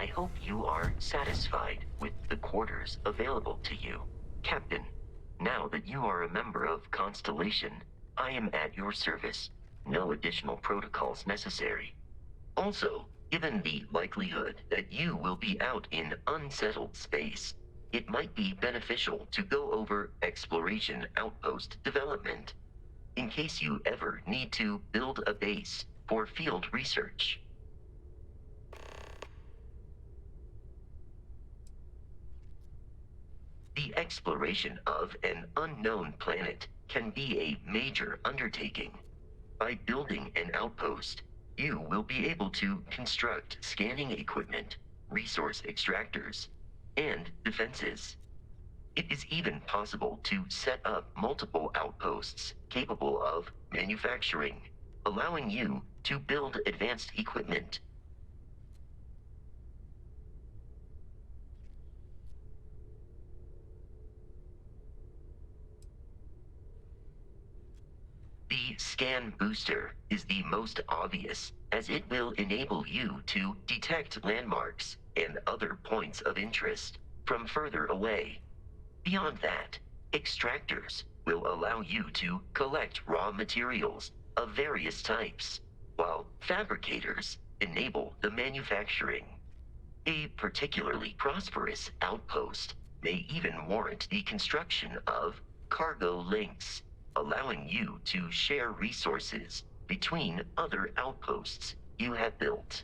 I hope you are satisfied with the quarters available to you. Captain, now that you are a member of Constellation, I am at your service. No additional protocols necessary. Also, given the likelihood that you will be out in unsettled space, it might be beneficial to go over exploration outpost development, in case you ever need to build a base for field research. The exploration of an unknown planet can be a major undertaking. By building an outpost, you will be able to construct scanning equipment, resource extractors, and defenses. It is even possible to set up multiple outposts capable of manufacturing, allowing you to build advanced equipment. The scan booster is the most obvious, as it will enable you to detect landmarks and other points of interest from further away. Beyond that, extractors will allow you to collect raw materials of various types, while fabricators enable the manufacturing. A particularly prosperous outpost may even warrant the construction of cargo links, allowing you to share resources between other outposts you have built.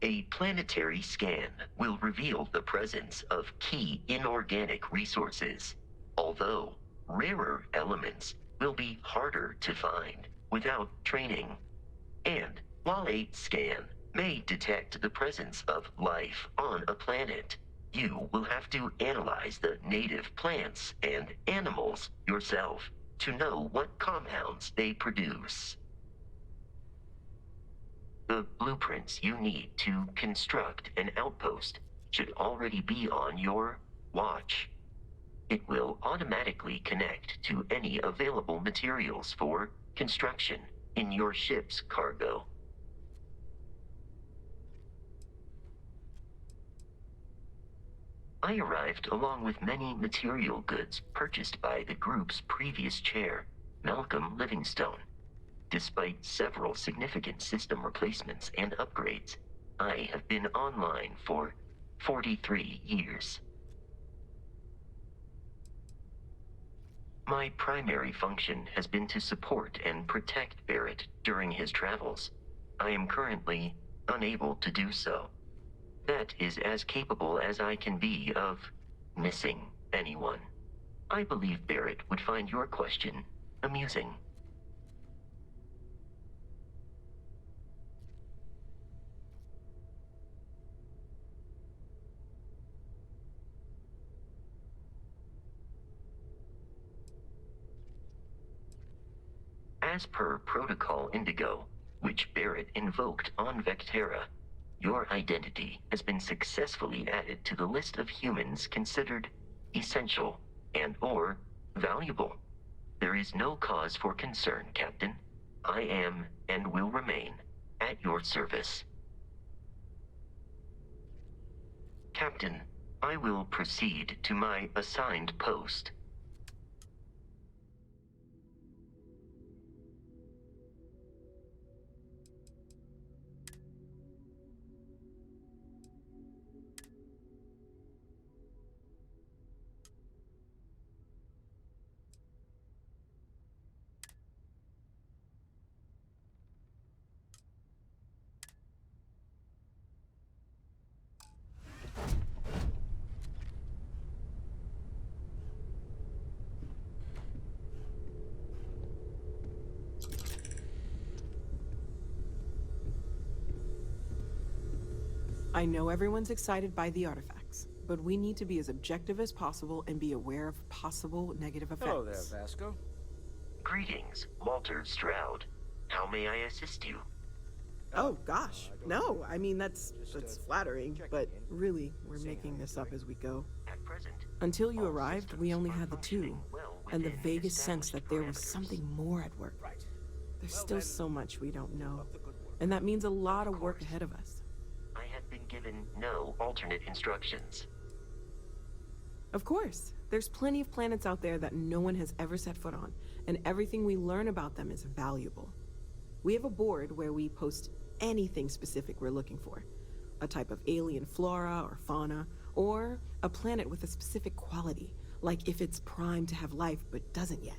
A planetary scan will reveal the presence of key inorganic resources, although rarer elements will be harder to find without training. And while a scan may detect the presence of life on a planet, you will have to analyze the native plants and animals yourself to know what compounds they produce. The blueprints you need to construct an outpost should already be on your watch. It will automatically connect to any available materials for construction in your ship's cargo. I arrived along with many material goods purchased by the group's previous chair, Malcolm Livingstone. Despite several significant system replacements and upgrades, I have been online for 43 years. My primary function has been to support and protect Barrett during his travels. I am currently unable to do so. That is as capable as I can be of missing anyone. I believe Barrett would find your question amusing. As per Protocol Indigo, which Barrett invoked on Vectera, your identity has been successfully added to the list of humans considered essential and/or valuable. There is no cause for concern, Captain. I am and will remain at your service. Captain, I will proceed to my assigned post. I know everyone's excited by the artifacts, but we need to be as objective as possible and be aware of possible negative effects. Hello there, Vasco. Greetings, Walter Stroud. How may I assist you? Oh gosh, no, I mean that's flattering, but really, we're making this up as we go. At present, Until you all arrived, we systems only are had the two, functioning well and the within vaguest sense established that there was parameters. something more at work. Right. There's still so much we don't know, and that means a lot of work ahead of us. I have been given no alternate instructions. Of course, there's plenty of planets out there that no one has ever set foot on, and everything we learn about them is valuable. We have a board where we post anything specific we're looking for. A type of alien flora or fauna, or a planet with a specific quality, like if it's primed to have life but doesn't yet.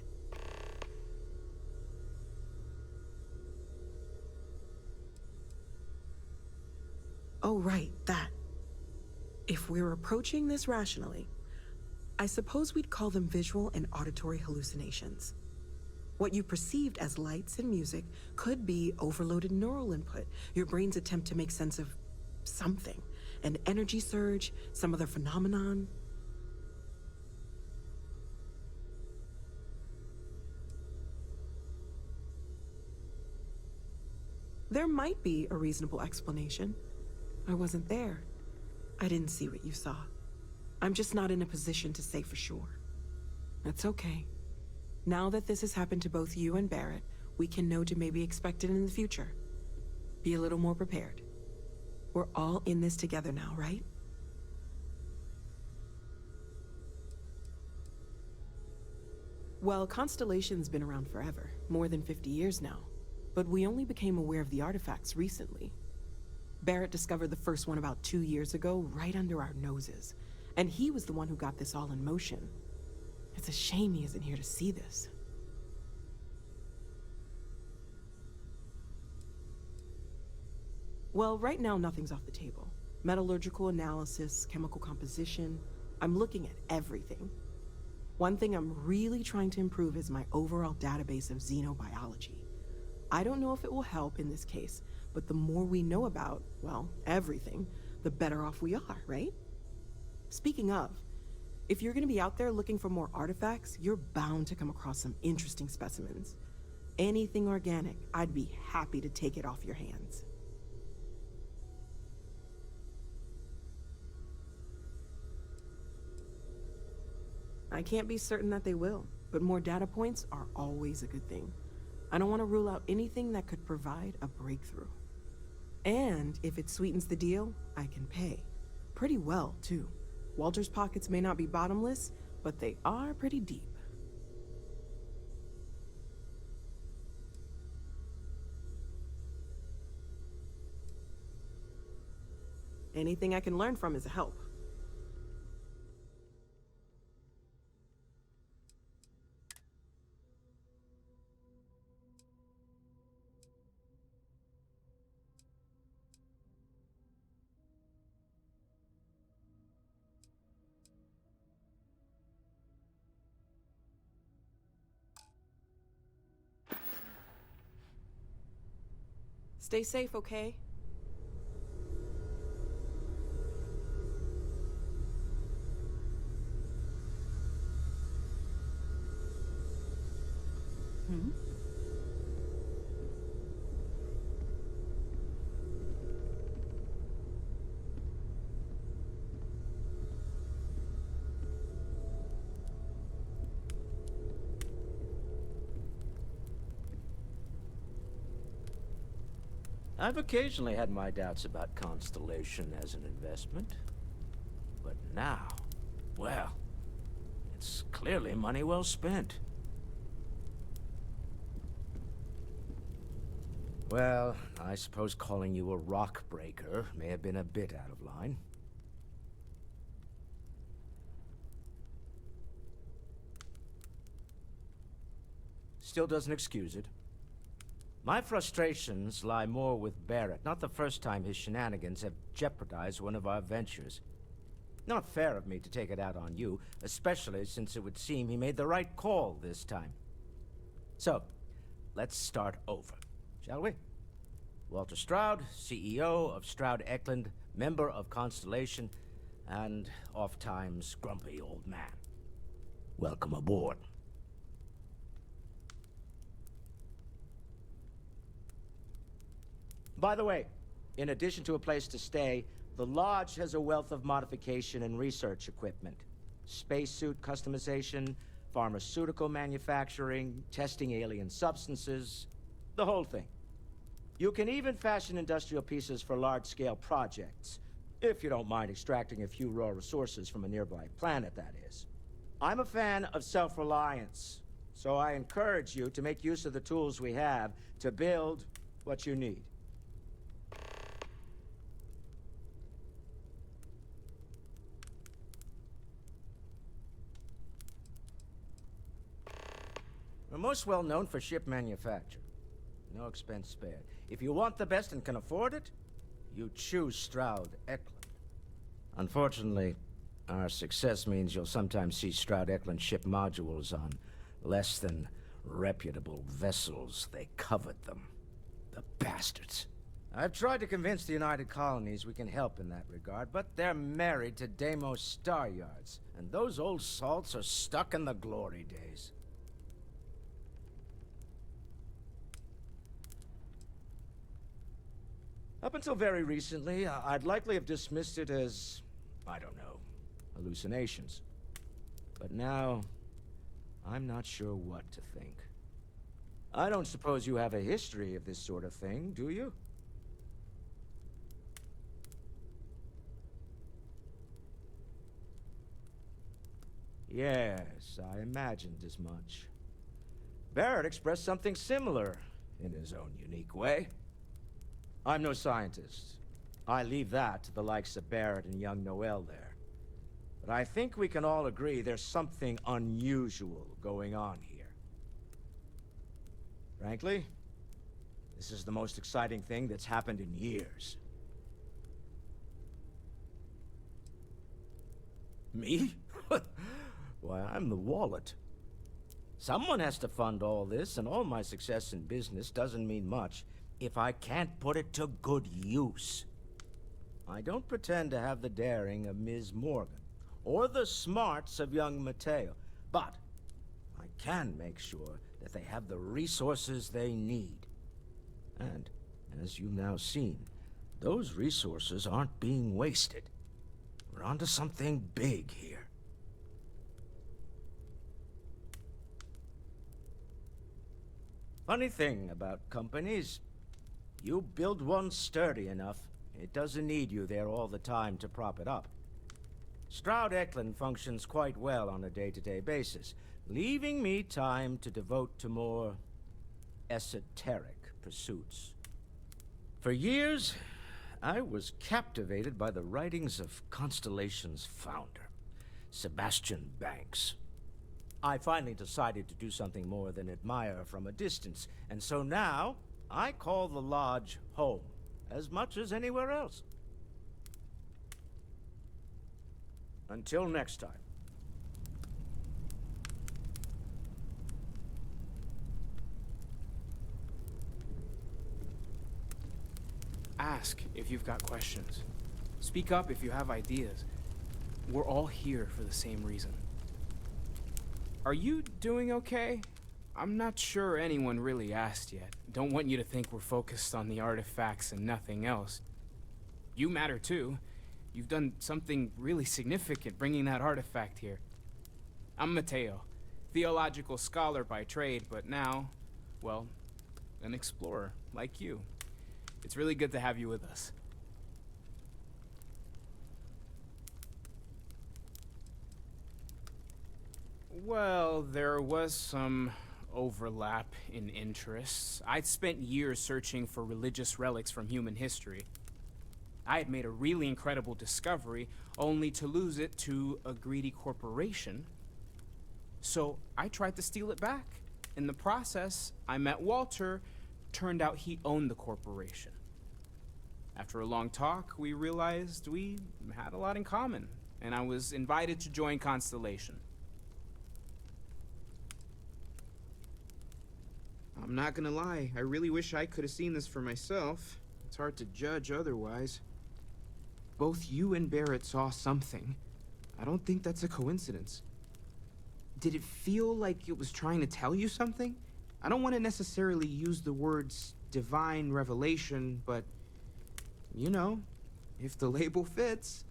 Oh, right, that. If we're approaching this rationally, I suppose we'd call them visual and auditory hallucinations. What you perceived as lights and music could be overloaded neural input, your brain's attempt to make sense of something. An energy surge, some other phenomenon. There might be a reasonable explanation. I wasn't there. I didn't see what you saw. I'm just not in a position to say for sure. That's okay. Now that this has happened to both you and Barrett, we can know to maybe expect it in the future. Be a little more prepared. We're all in this together now, right? Well, Constellation's been around forever, more than 50 years now. But we only became aware of the artifacts recently. Barrett discovered the first one about 2 years ago, right under our noses. And he was the one who got this all in motion. It's a shame he isn't here to see this. Well, right now nothing's off the table. Metallurgical analysis, chemical composition. I'm looking at everything. One thing I'm really trying to improve is my overall database of xenobiology. I don't know if it will help in this case, but the more we know about, well, everything, the better off we are, right? Speaking of, if you're gonna be out there looking for more artifacts, you're bound to come across some interesting specimens. Anything organic, I'd be happy to take it off your hands. I can't be certain that they will, but more data points are always a good thing. I don't want to rule out anything that could provide a breakthrough. And if it sweetens the deal, I can pay. Pretty well, too. Walter's pockets may not be bottomless, but they are pretty deep. Anything I can learn from is a help. Stay safe, okay? Hmm? I've occasionally had my doubts about Constellation as an investment. But now, well, it's clearly money well spent. Well, I suppose calling you a rock breaker may have been a bit out of line. Still doesn't excuse it. My frustrations lie more with Barrett. Not the first time his shenanigans have jeopardized one of our ventures. Not fair of me to take it out on you, especially since it would seem he made the right call this time. So, let's start over, shall we? Walter Stroud, CEO of Stroud Eklund, member of Constellation, and oft-times grumpy old man. Welcome aboard. By the way, in addition to a place to stay, the Lodge has a wealth of modification and research equipment. Spacesuit customization, pharmaceutical manufacturing, testing alien substances. The whole thing. You can even fashion industrial pieces for large-scale projects, if you don't mind extracting a few raw resources from a nearby planet, that is. I'm a fan of self-reliance, so I encourage you to make use of the tools we have to build what you need. We're most well known for ship manufacture. No expense spared. If you want the best and can afford it, you choose Stroud-Eklund. Unfortunately, our success means you'll sometimes see Stroud-Eklund ship modules on less than reputable vessels. They covet them. The bastards. I've tried to convince the United Colonies we can help in that regard, but they're married to Deimos Star Yards, and those old salts are stuck in the glory days. Up until very recently, I'd likely have dismissed it as, I don't know, hallucinations. But now, I'm not sure what to think. I don't suppose you have a history of this sort of thing, do you? Yes, I imagined as much. Barrett expressed something similar, in his own unique way. I'm no scientist. I leave that to the likes of Barrett and young Noel there. But I think we can all agree there's something unusual going on here. Frankly, this is the most exciting thing that's happened in years. Me? Why, I'm the wallet. Someone has to fund all this, and all my success in business doesn't mean much if I can't put it to good use. I don't pretend to have the daring of Ms. Morgan, or the smarts of young Mateo, but I can make sure that they have the resources they need. And, as you've now seen, those resources aren't being wasted. We're onto something big here. Funny thing about companies, you build one sturdy enough, it doesn't need you there all the time to prop it up. Stroud-Eklund functions quite well on a day-to-day basis, leaving me time to devote to more esoteric pursuits. For years, I was captivated by the writings of Constellation's founder, Sebastian Banks. I finally decided to do something more than admire from a distance, and so now I call the Lodge home, as much as anywhere else. Until next time. Ask if you've got questions. Speak up if you have ideas. We're all here for the same reason. Are you doing okay? I'm not sure anyone really asked yet. Don't want you to think we're focused on the artifacts and nothing else. You matter too. You've done something really significant bringing that artifact here. I'm Mateo, theological scholar by trade, but now, well, an explorer like you. It's really good to have you with us. Well, there was some overlap in interests. I'd spent years searching for religious relics from human history. I had made a really incredible discovery, only to lose it to a greedy corporation. So I tried to steal it back. In the process, I met Walter. Turned out he owned the corporation. After a long talk, we realized we had a lot in common, and I was invited to join Constellation. I'm not gonna lie, I really wish I could have seen this for myself. It's hard to judge otherwise. Both you and Barrett saw something. I don't think that's a coincidence. Did it feel like it was trying to tell you something? I don't want to necessarily use the words divine revelation, but, you know, if the label fits.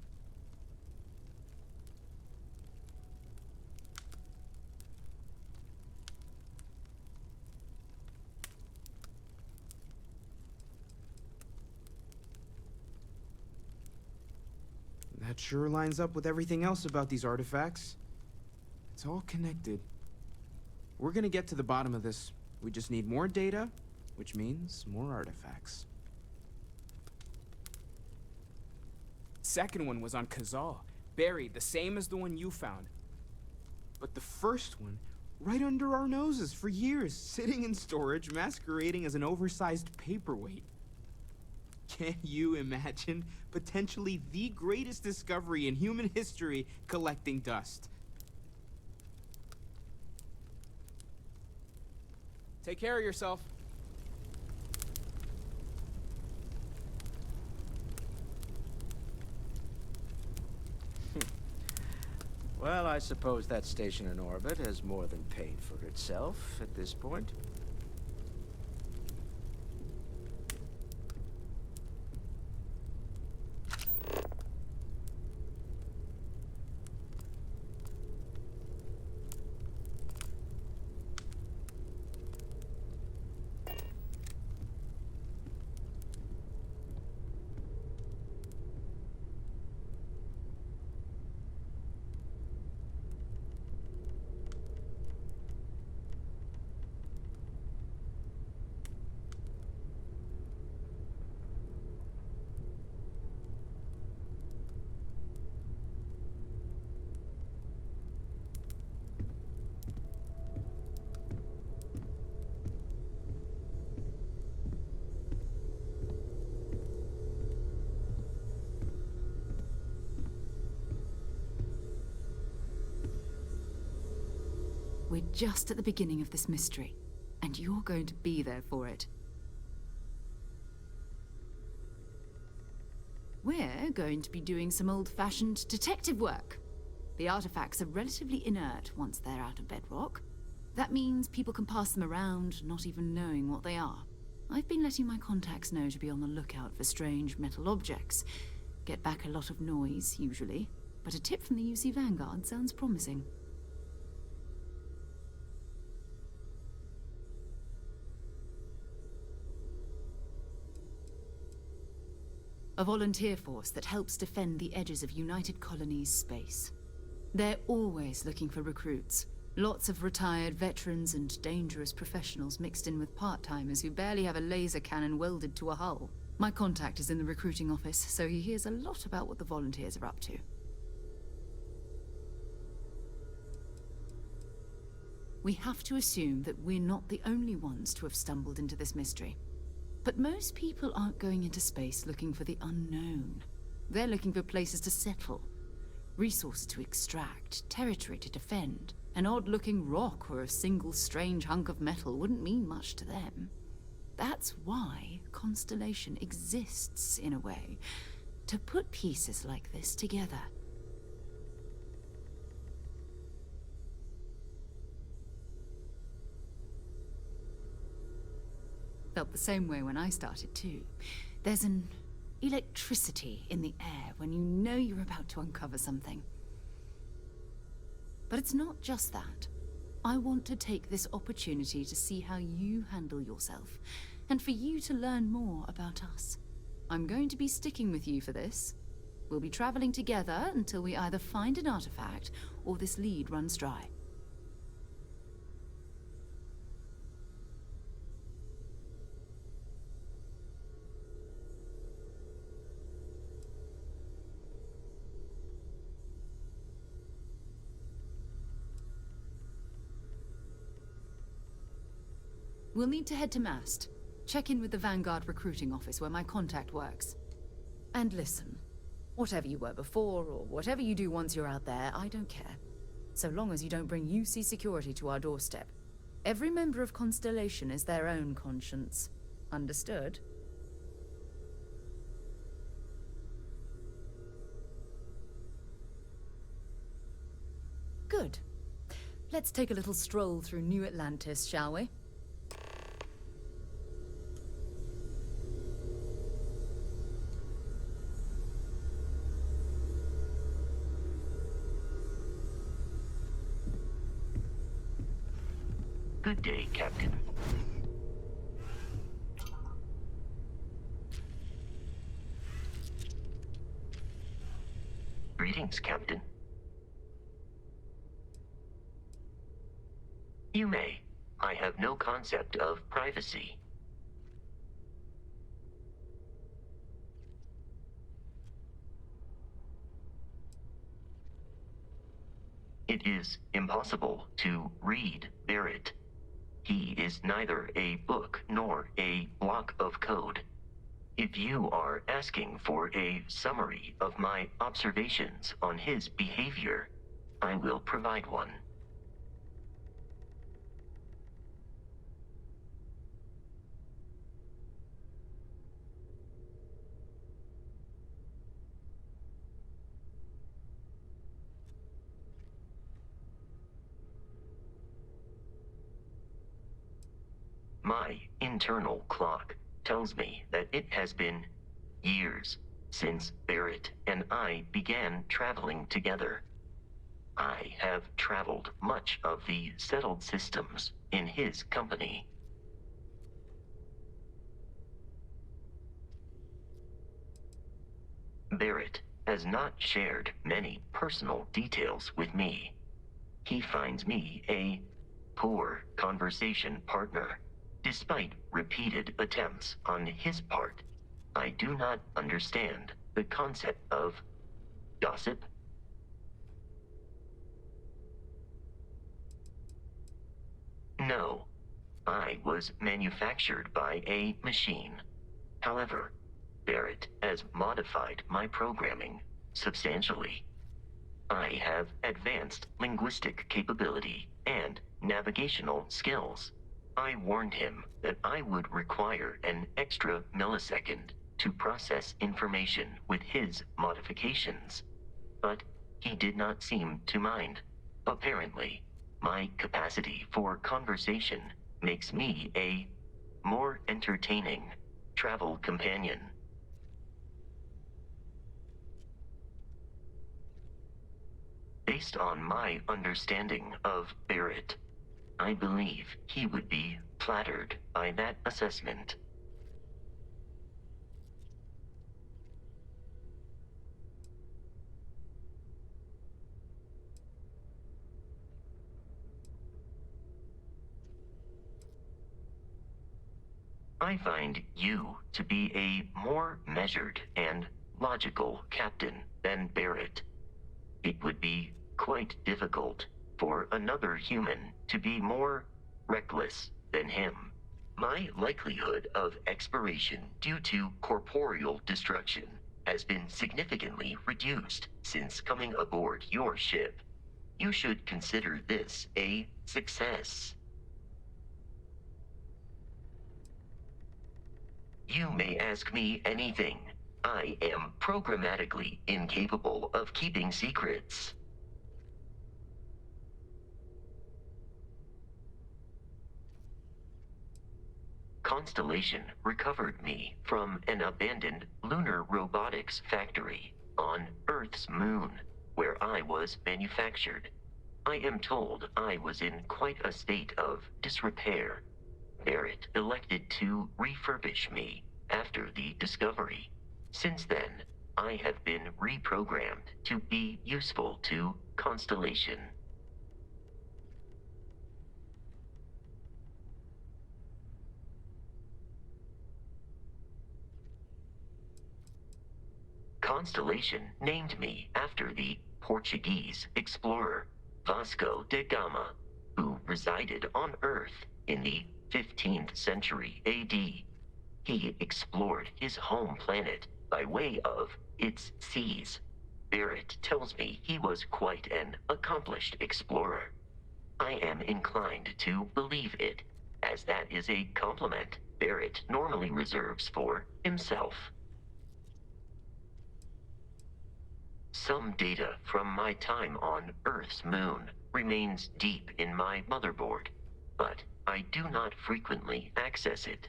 That sure lines up with everything else about these artifacts. It's all connected. We're gonna get to the bottom of this. We just need more data, which means more artifacts. Second one was on Kazal, buried the same as the one you found. But the first one, right under our noses for years, sitting in storage, masquerading as an oversized paperweight. Can you imagine potentially the greatest discovery in human history collecting dust? Take care of yourself. Well, I suppose that station in orbit has more than paid for itself at this point. We're just at the beginning of this mystery, and you're going to be there for it. We're going to be doing some old-fashioned detective work. The artifacts are relatively inert once they're out of bedrock. That means people can pass them around, not even knowing what they are. I've been letting my contacts know to be on the lookout for strange metal objects. Get back a lot of noise, usually, but a tip from the UC Vanguard sounds promising. A volunteer force that helps defend the edges of United Colonies space. They're always looking for recruits. Lots of retired veterans and dangerous professionals mixed in with part-timers who barely have a laser cannon welded to a hull. My contact is in the recruiting office, so he hears a lot about what the volunteers are up to. We have to assume that we're not the only ones to have stumbled into this mystery. But most people aren't going into space looking for the unknown. They're looking for places to settle, resources to extract, territory to defend. An odd-looking rock or a single strange hunk of metal wouldn't mean much to them. That's why Constellation exists, in a way, to put pieces like this together. Felt the same way when I started, too. There's an electricity in the air when you know you're about to uncover something. But it's not just that. I want to take this opportunity to see how you handle yourself, and for you to learn more about us. I'm going to be sticking with you for this. We'll be traveling together until we either find an artifact or this lead runs dry. We'll need to head to Mast. Check in with the Vanguard recruiting office where my contact works. And listen, whatever you were before, or whatever you do once you're out there, I don't care. So long as you don't bring UC security to our doorstep. Every member of Constellation is their own conscience. Understood? Good. Let's take a little stroll through New Atlantis, shall we? Good day, Captain. Greetings, Captain. You may. I have no concept of privacy. It is impossible to read Barrett. He is neither a book nor a block of code. If you are asking for a summary of my observations on his behavior, I will provide one. My internal clock tells me that it has been years since Barrett and I began traveling together. I have traveled much of the settled systems in his company. Barrett has not shared many personal details with me. He finds me a poor conversation partner. Despite repeated attempts on his part, I do not understand the concept of gossip. No, I was manufactured by a machine. However, Barrett has modified my programming substantially. I have advanced linguistic capability and navigational skills. I warned him that I would require an extra millisecond to process information with his modifications, but he did not seem to mind. Apparently, my capacity for conversation makes me a more entertaining travel companion. Based on my understanding of Barrett, I believe he would be flattered by that assessment. I find you to be a more measured and logical captain than Barrett. It would be quite difficult for another human to be more reckless than him. My likelihood of expiration due to corporeal destruction has been significantly reduced since coming aboard your ship. You should consider this a success. You may ask me anything. I am programmatically incapable of keeping secrets. Constellation recovered me from an abandoned lunar robotics factory on Earth's moon, where I was manufactured. I am told I was in quite a state of disrepair. Barrett elected to refurbish me after the discovery. Since then, I have been reprogrammed to be useful to Constellation. Constellation named me after the Portuguese explorer Vasco da Gama, who resided on Earth in the 15th century AD. He explored his home planet by way of its seas. Barrett tells me he was quite an accomplished explorer. I am inclined to believe it, as that is a compliment Barrett normally reserves for himself. Some data from my time on Earth's moon remains deep in my motherboard, but I do not frequently access it.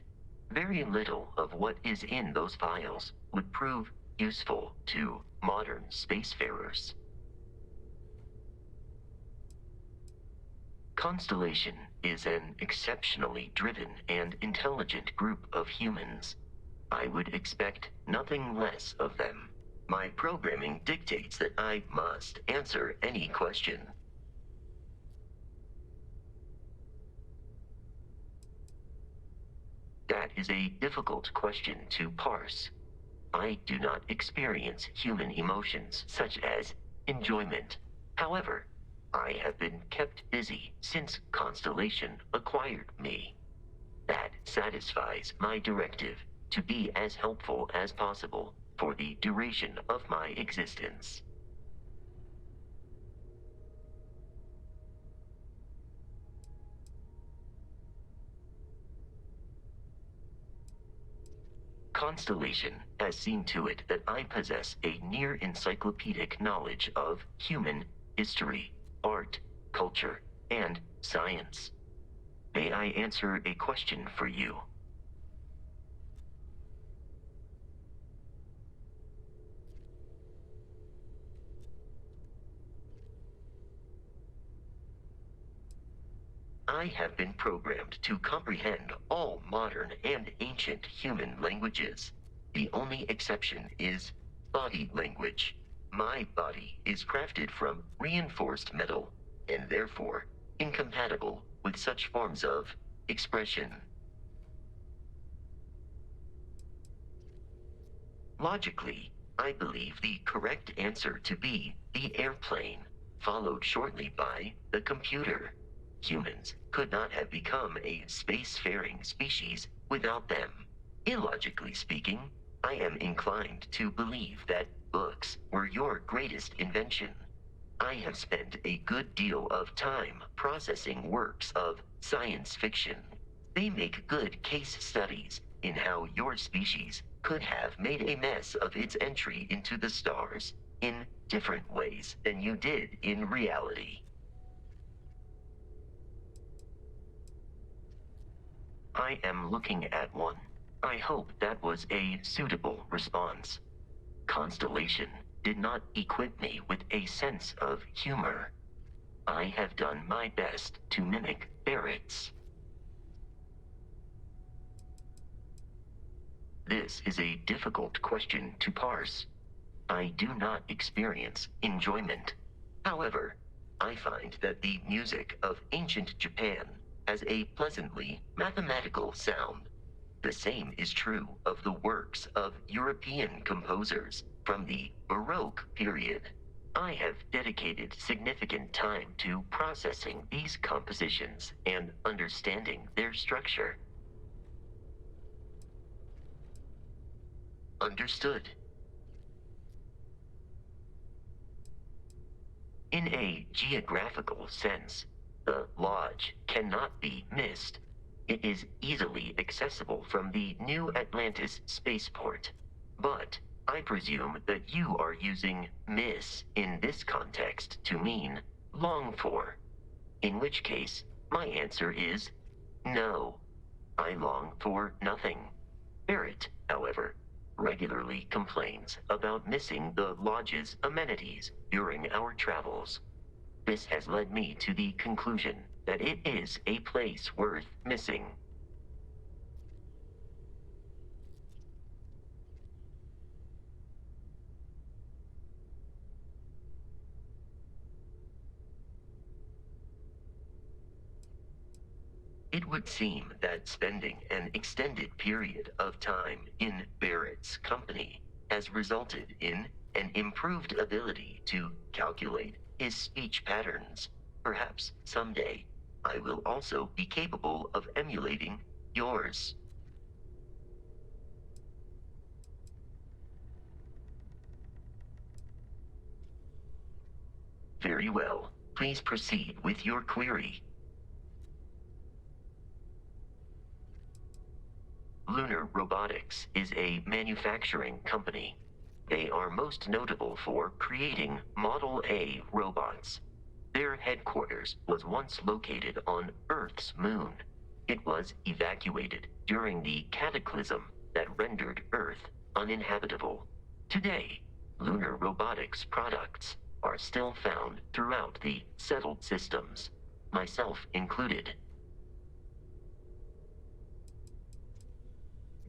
Very little of what is in those files would prove useful to modern spacefarers. Constellation is an exceptionally driven and intelligent group of humans. I would expect nothing less of them. My programming dictates that I must answer any question. That is a difficult question to parse. I do not experience human emotions such as enjoyment. However, I have been kept busy since Constellation acquired me. That satisfies my directive to be as helpful as possible for the duration of my existence. Constellation has seen to it that I possess a near-encyclopedic knowledge of human history, art, culture, and science. May I answer a question for you? I have been programmed to comprehend all modern and ancient human languages. The only exception is body language. My body is crafted from reinforced metal, and therefore incompatible with such forms of expression. Logically, I believe the correct answer to be the airplane, followed shortly by the computer. Humans could not have become a spacefaring species without them. Illogically speaking, I am inclined to believe that books were your greatest invention. I have spent a good deal of time processing works of science fiction. They make good case studies in how your species could have made a mess of its entry into the stars in different ways than you did in reality. I am looking at one. I hope that was a suitable response. Constellation did not equip me with a sense of humor. I have done my best to mimic Barrett's. This is a difficult question to parse. I do not experience enjoyment. However, I find that the music of ancient Japan has a pleasantly mathematical sound. The same is true of the works of European composers from the Baroque period. I have dedicated significant time to processing these compositions and understanding their structure. Understood. In a geographical sense, the lodge cannot be missed. It is easily accessible from the New Atlantis spaceport. But I presume that you are using miss in this context to mean long for. In which case, my answer is no. I long for nothing. Barrett, however, regularly complains about missing the lodge's amenities during our travels. This has led me to the conclusion that it is a place worth missing. It would seem that spending an extended period of time in Barrett's company has resulted in an improved ability to calculate his speech patterns. Perhaps someday I will also be capable of emulating yours. Very well. Please proceed with your query. Lunar Robotics is a manufacturing company. They are most notable for creating Model A robots. Their headquarters was once located on Earth's moon. It was evacuated during the cataclysm that rendered Earth uninhabitable. Today, Lunar Robotics products are still found throughout the settled systems, myself included.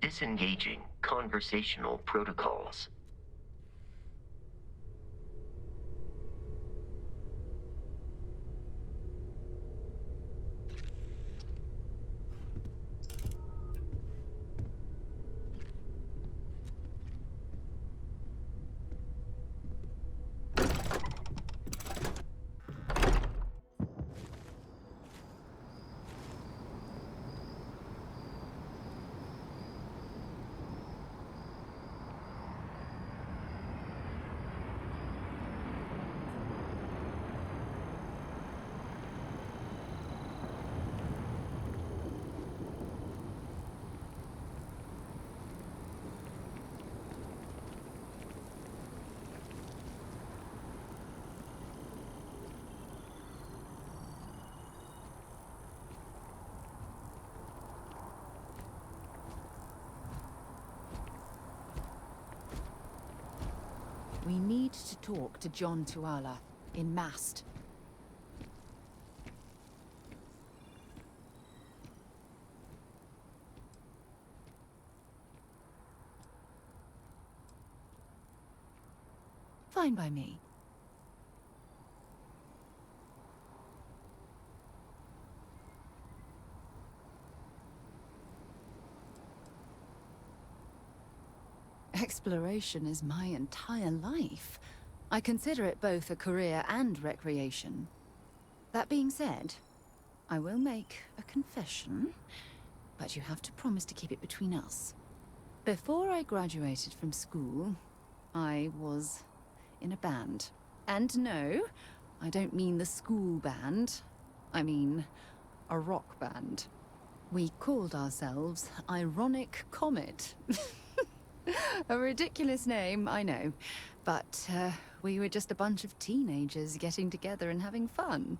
Disengaging conversational protocols. We need to talk to John Tuala in Mast. Fine by me. Exploration is my entire life. I consider it both a career and recreation. That being said, I will make a confession, but you have to promise to keep it between us. Before I graduated from school, I was in a band. And no, I don't mean the school band. I mean a rock band. We called ourselves Ironic Comet. A ridiculous name, I know. But we were just a bunch of teenagers getting together and having fun.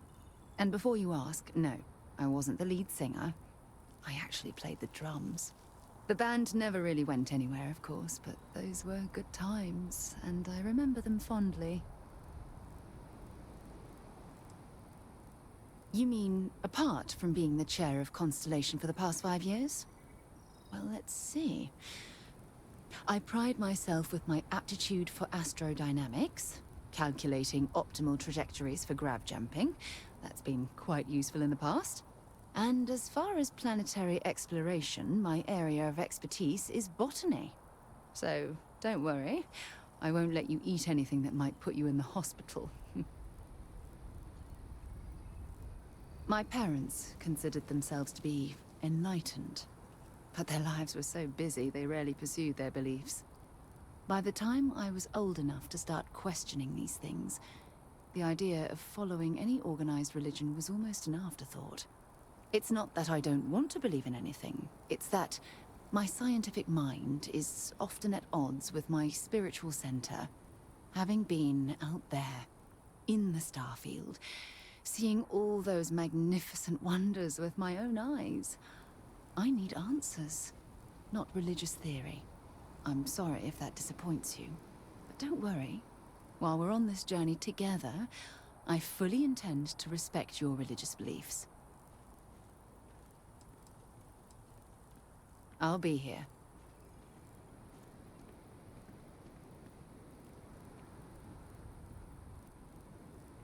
And before you ask, no, I wasn't the lead singer. I actually played the drums. The band never really went anywhere, of course, but those were good times, and I remember them fondly. You mean, apart from being the chair of Constellation for the past 5 years? Well, let's see. I pride myself with my aptitude for astrodynamics, calculating optimal trajectories for grav jumping. That's been quite useful in the past. And as far as planetary exploration, my area of expertise is botany. So, don't worry. I won't let you eat anything that might put you in the hospital. My parents considered themselves to be enlightened. But their lives were so busy, they rarely pursued their beliefs. By the time I was old enough to start questioning these things, the idea of following any organized religion was almost an afterthought. It's not that I don't want to believe in anything. It's that my scientific mind is often at odds with my spiritual center. Having been out there, in the Starfield, seeing all those magnificent wonders with my own eyes, I need answers, not religious theory. I'm sorry if that disappoints you, but don't worry. While we're on this journey together, I fully intend to respect your religious beliefs. I'll be here.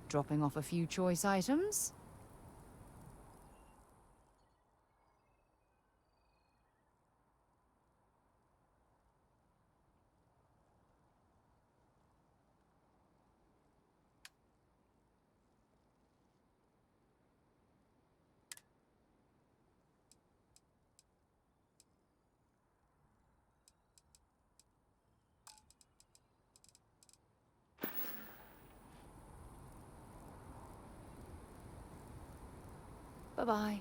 Dropping off a few choice items? Bye-bye.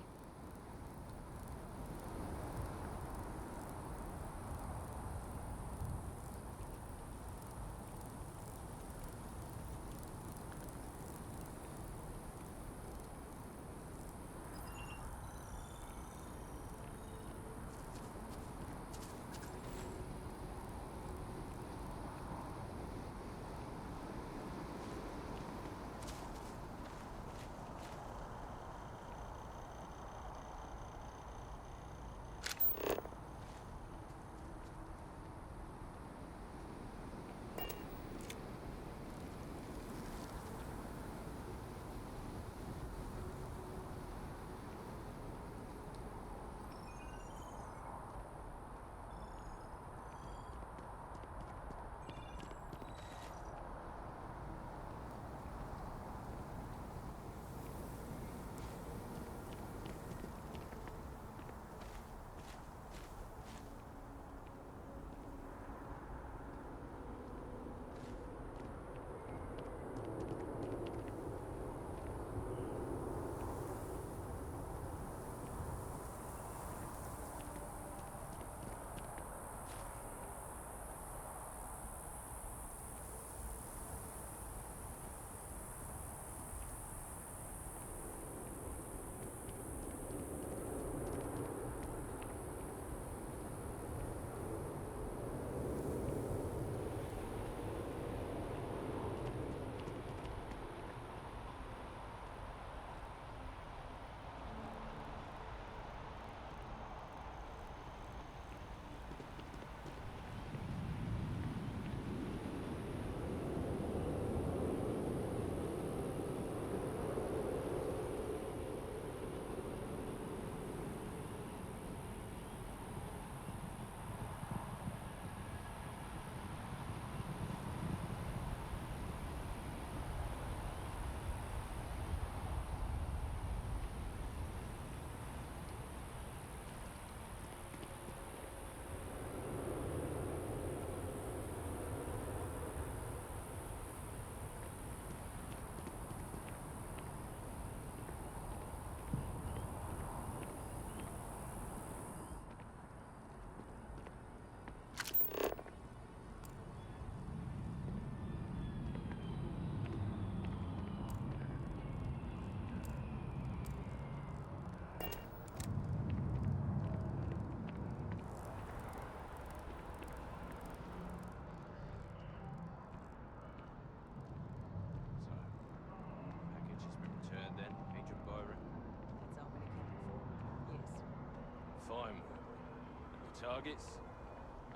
targets?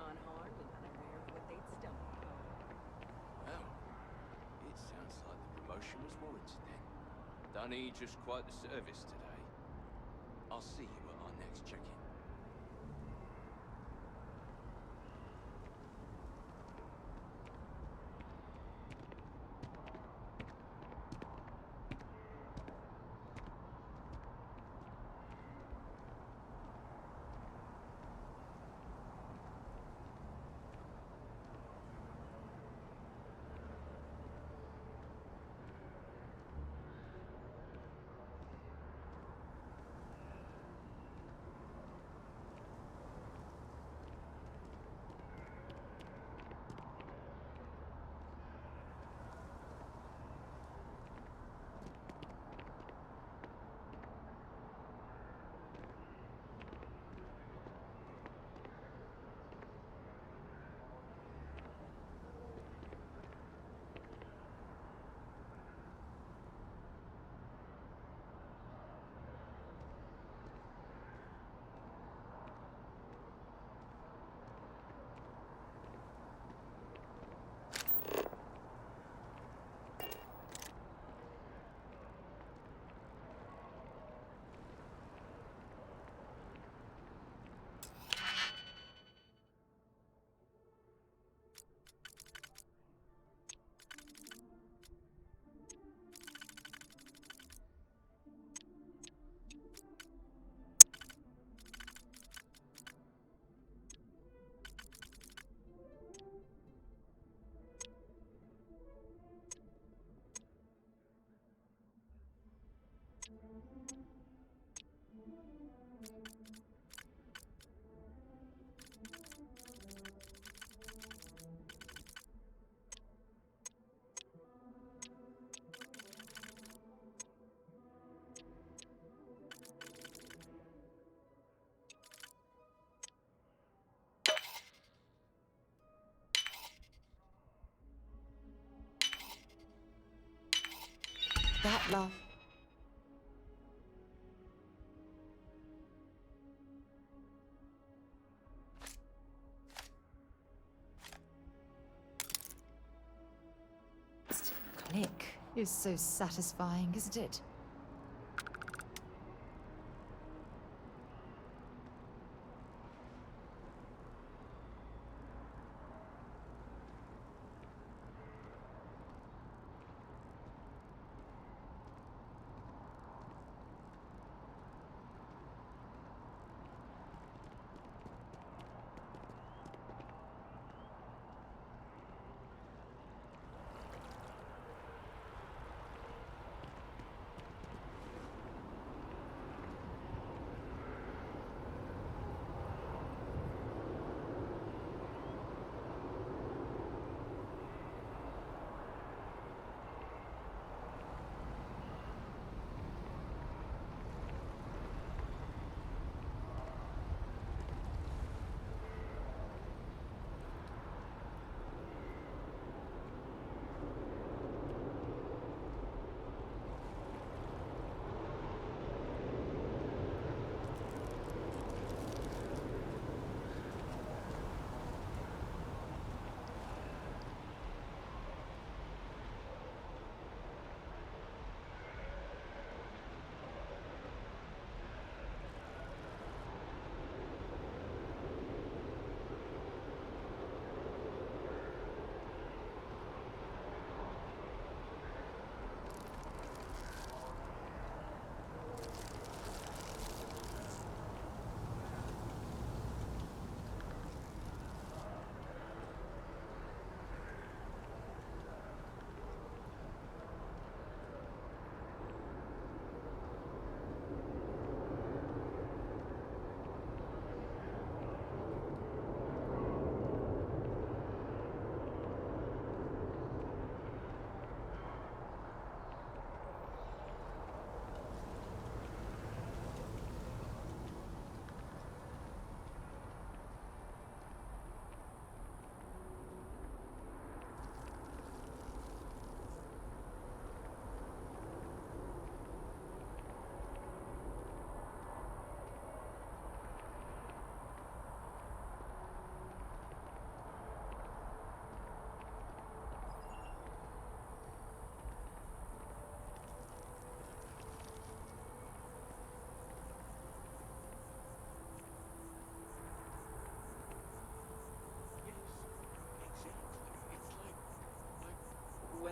Unharmed and unaware of what they'd stumbled upon. Well, it sounds like the promotion was warranted then. Done you just quite the service today. I'll see you at our next check-in. That love. Click is so satisfying, isn't it?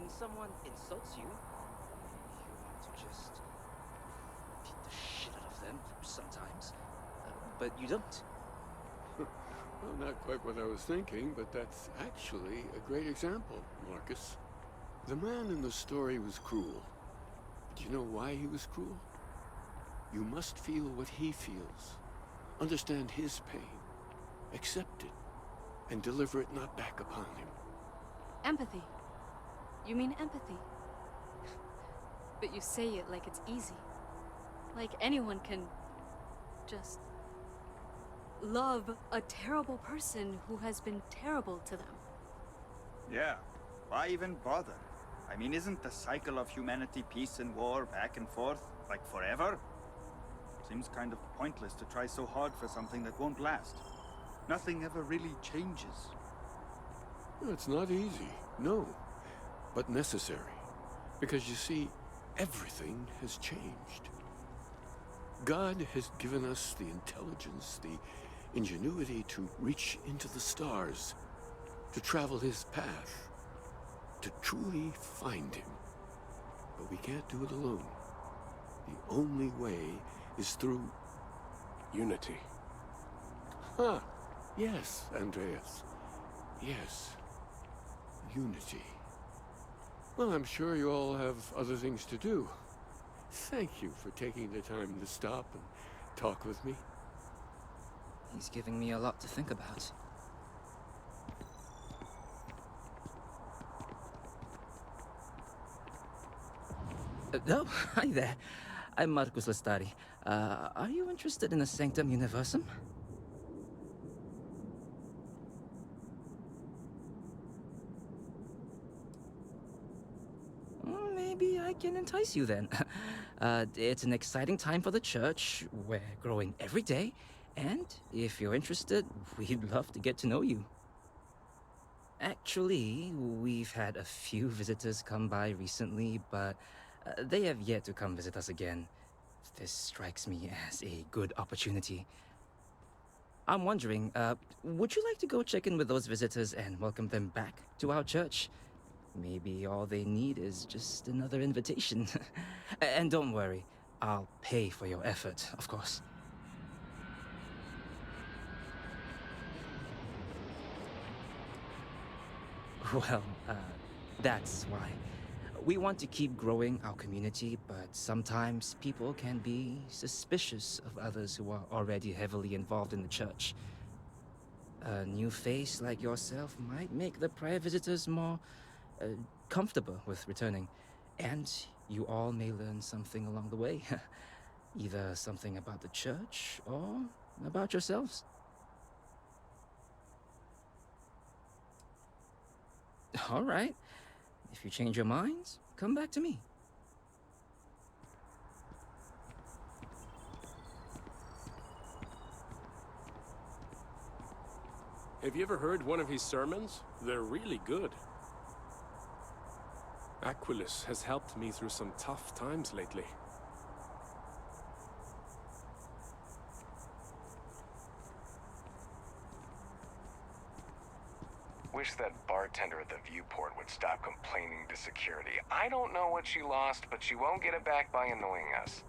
when someone insults you, you want to just beat the shit out of them sometimes, but you don't. Well, not quite what I was thinking, but that's actually a great example, Marcus. The man in the story was cruel. Do you know why he was cruel? You must feel what he feels. Understand his pain. Accept it. And deliver it not back upon him. Empathy. You mean empathy? But you say it like it's easy. Like anyone can just love a terrible person who has been terrible to them. Yeah, why even bother? I mean, isn't the cycle of humanity peace and war back and forth, like forever? Seems kind of pointless to try so hard for something that won't last. Nothing ever really changes. It's not easy, no, but necessary. Because you see, everything has changed. God has given us the intelligence, the ingenuity to reach into the stars, to travel his path, to truly find him. But we can't do it alone. The only way is through unity. Huh. Yes, Andreas. Yes. Unity. Well, I'm sure you all have other things to do. Thank you for taking the time to stop and talk with me. He's giving me a lot to think about. Oh, hi there. I'm Marcus Lestari. Are you interested in the Sanctum Universum? Maybe I can entice you then. It's an exciting time for the church. We're growing every day. And if you're interested, we'd love to get to know you. Actually, we've had a few visitors come by recently, but they have yet to come visit us again. This strikes me as a good opportunity. I'm wondering, would you like to go check in with those visitors and welcome them back to our church? Maybe all they need is just another invitation. And don't worry, I'll pay for your effort, of course. Well, that's why. We want to keep growing our community, but sometimes people can be suspicious of others who are already heavily involved in the church. A new face like yourself might make the prior visitors more comfortable with returning, and you all may learn something along the way. Either something about the church or about yourselves. All right. If you change your minds, come back to me. Have you ever heard one of his sermons? They're really good. Aquilus has helped me through some tough times lately. Wish that bartender at the viewport would stop complaining to security. I don't know what she lost, but she won't get it back by annoying us.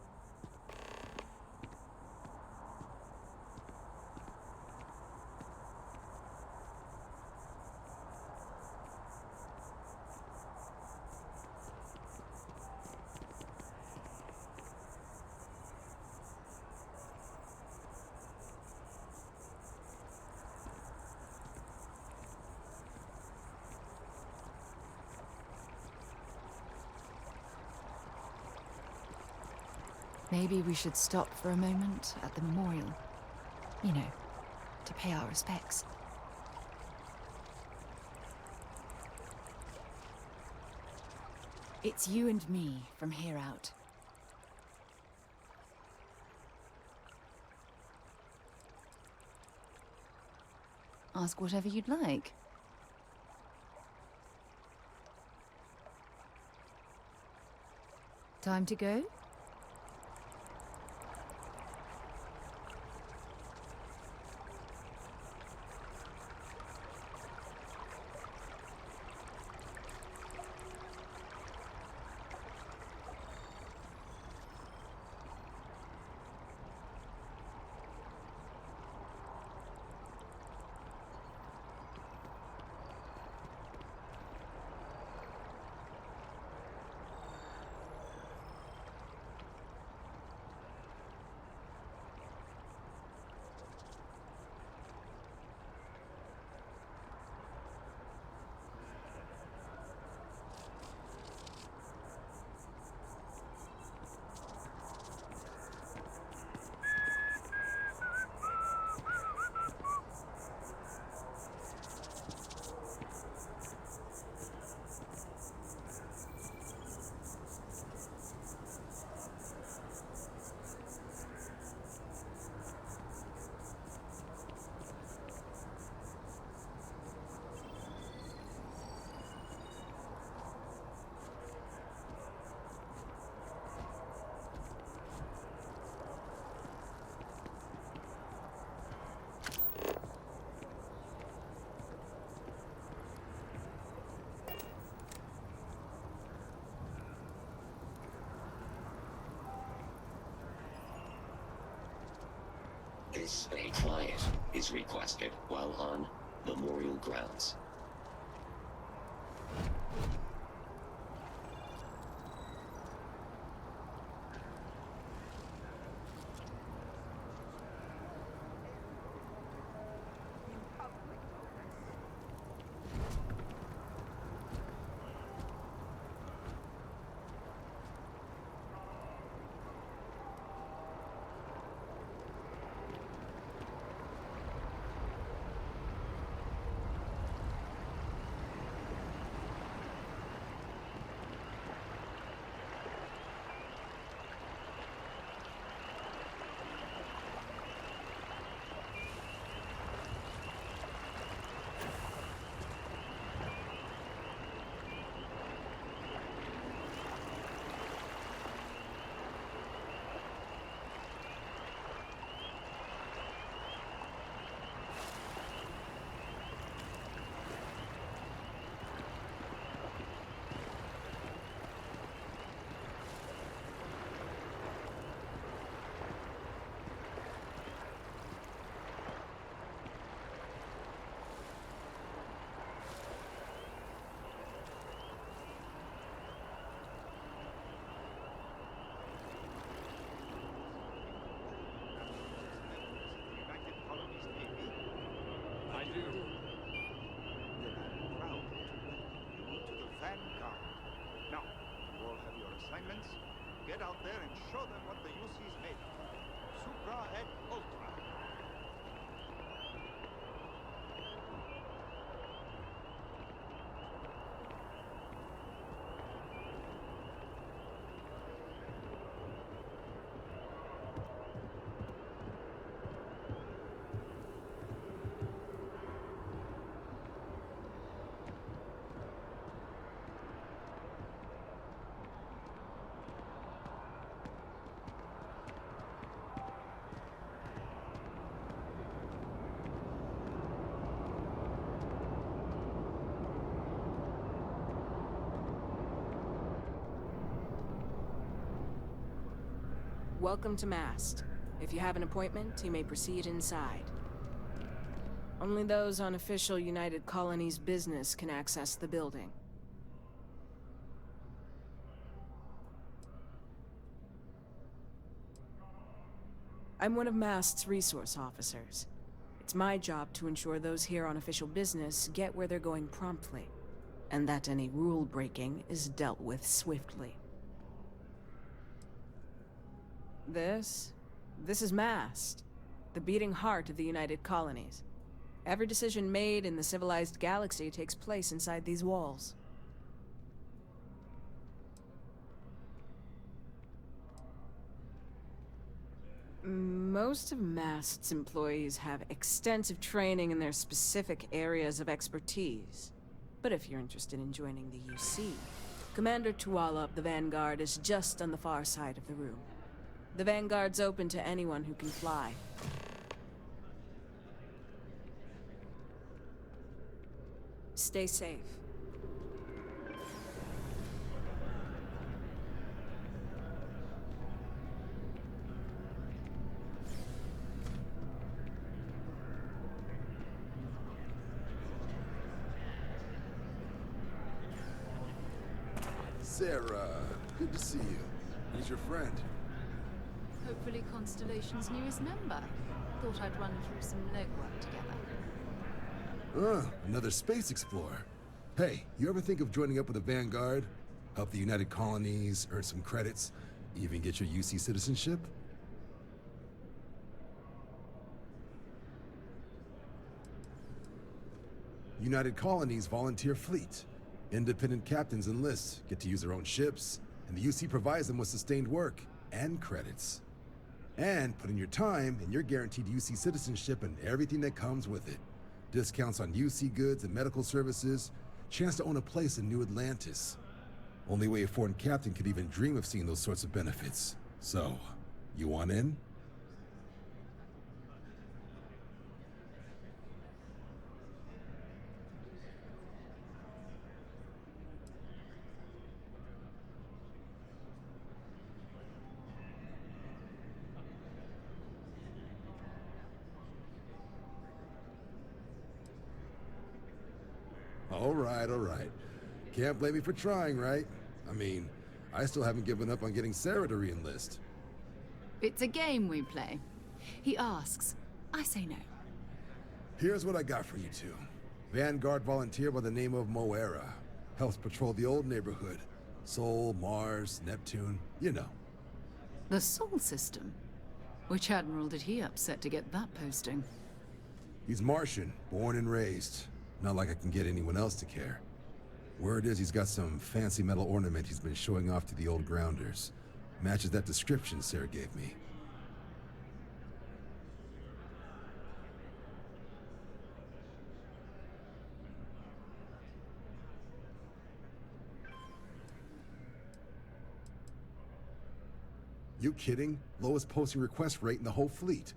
Maybe we should stop for a moment at the memorial. You know, to pay our respects. It's you and me from here out. Ask whatever you'd like. Time to go? notice a client is requested while on Memorial Grounds. Get out there and show them what the UC is made of. Supra et Ultra. Welcome to Mast. If you have an appointment, you may proceed inside. Only those on official United Colonies business can access the building. I'm one of Mast's resource officers. It's my job to ensure those here on official business get where they're going promptly, and that any rule breaking is dealt with swiftly. This is Mast, the beating heart of the United Colonies. Every decision made in the civilized galaxy takes place inside these walls. Most of Mast's employees have extensive training in their specific areas of expertise. But if you're interested in joining the UC, Commander Tuala of the Vanguard is just on the far side of the room. The Vanguard's open to anyone who can fly. Stay safe. Sarah, good to see you. He's your friend. Hopefully Constellation's newest member. Thought I'd run through some legwork together. Another space explorer. Hey, you ever think of joining up with the Vanguard? Help the United Colonies, earn some credits, even get your UC citizenship? United Colonies volunteer fleet. Independent captains enlist, get to use their own ships, and the UC provides them with sustained work and credits. And put in your time, and you're guaranteed UC citizenship and everything that comes with it. Discounts on UC goods and medical services, chance to own a place in New Atlantis. Only way a foreign captain could even dream of seeing those sorts of benefits. So, you want in? All right, all right. Can't blame me for trying, right? I mean, I still haven't given up on getting Sarah to re-enlist. It's a game we play. He asks, I say no. Here's what I got for you two. Vanguard volunteer by the name of Moera. Helps patrol the old neighborhood. Sol, Mars, Neptune, you know. The Sol system? Which admiral did he upset to get that posting? He's Martian, born and raised. Not like I can get anyone else to care. Word is he's got some fancy metal ornament he's been showing off to the old grounders. Matches that description Sarah gave me. You kidding? Lowest posting request rate in the whole fleet.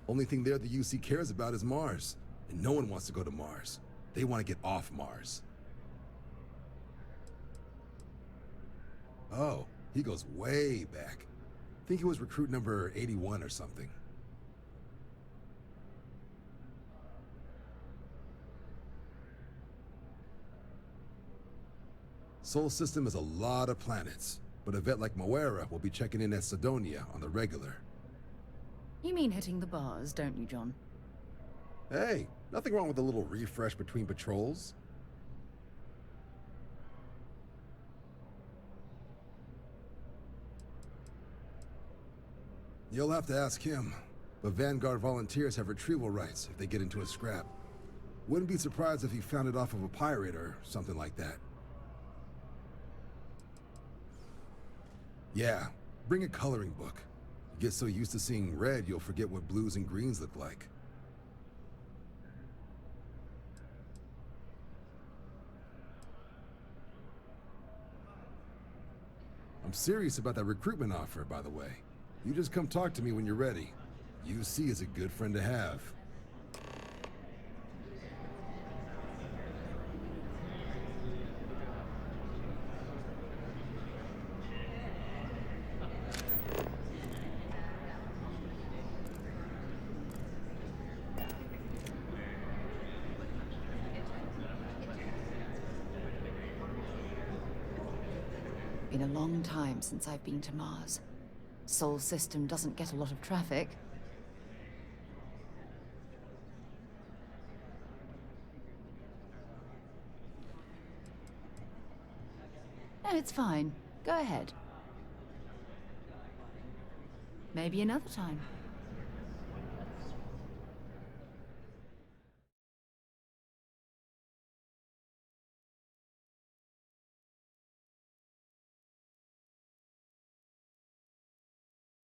Only thing there the UC cares about is Mars. And no one wants to go to Mars. They want to get off Mars. Oh, he goes way back. Think he was recruit number 81 or something. Sol system has a lot of planets, but a vet like Moera will be checking in at Sidonia on the regular. You mean hitting the bars, don't you, John? Hey, nothing wrong with a little refresh between patrols. You'll have to ask him, but Vanguard volunteers have retrieval rights if they get into a scrap. Wouldn't be surprised if he found it off of a pirate or something like that. Yeah, bring a coloring book. You get so used to seeing red, you'll forget what blues and greens look like. I'm serious about that recruitment offer, by the way. You just come talk to me when you're ready. UC is a good friend to have. Been a long time since I've been to Mars. Sol system doesn't get a lot of traffic. No, it's fine. Go ahead. Maybe another time.